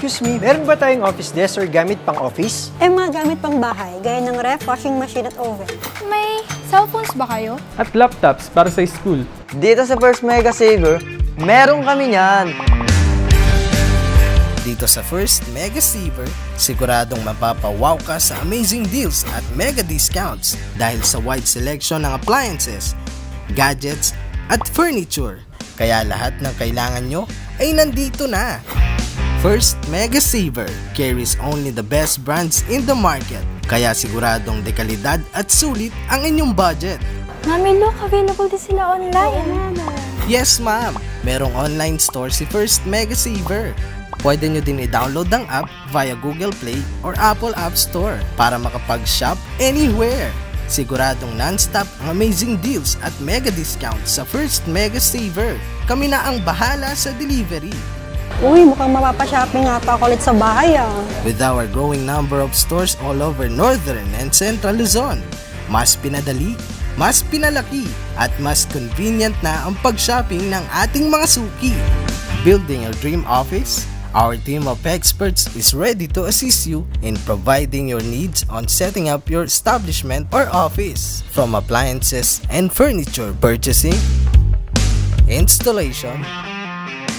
Excuse me, meron ba tayong office desk or gamit pang office? Mga gamit pang bahay, gaya ng ref, washing machine at oven. May cellphones ba kayo? At laptops para sa school. Dito sa First Mega Saver, meron kami niyan. Dito sa First Mega Saver, siguradong mapapawaw ka sa amazing deals at mega discounts dahil sa wide selection ng appliances, gadgets, at furniture. Kaya lahat ng kailangan nyo ay nandito na. First Mega Saver carries only the best brands in the market. Kaya siguradong dekalidad at sulit ang inyong budget. Mami, look, available din sila online. Yes ma'am, merong online store si First Mega Saver. Pwede nyo din i-download ang app via Google Play or Apple App Store para makapag-shop anywhere. Siguradong non-stop ang amazing deals at mega discounts sa First Mega Saver. Kami na ang bahala sa delivery. Uy, mukhang mapapa-shopping ata ako ulit sa bahay With our growing number of stores all over Northern and Central Luzon, mas pinadali, mas pinalaki, at mas convenient na ang pag-shopping ng ating mga suki. Building your dream office? Our team of experts is ready to assist you in providing your needs on setting up your establishment or office. From appliances and furniture purchasing, installation,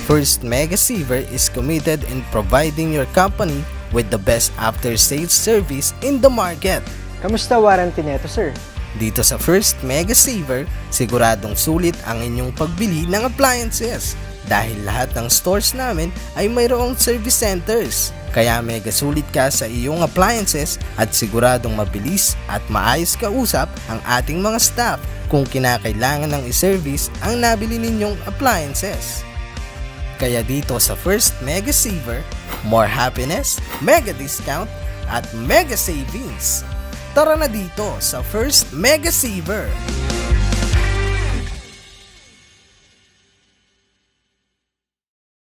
First Mega Saver is committed in providing your company with the best after-sales service in the market. Kamusta warranty neto, sir? Dito sa First Mega Saver, siguradong sulit ang inyong pagbili ng appliances dahil lahat ng stores namin ay mayroong service centers. Kaya mega sulit ka sa iyong appliances at siguradong mabilis at maayos kausap ang ating mga staff kung kinakailangan ng i-service ang nabili ninyong appliances. Kaya dito sa First Mega Saver, more happiness, mega discount, at mega savings. Tara na dito sa First Mega Saver!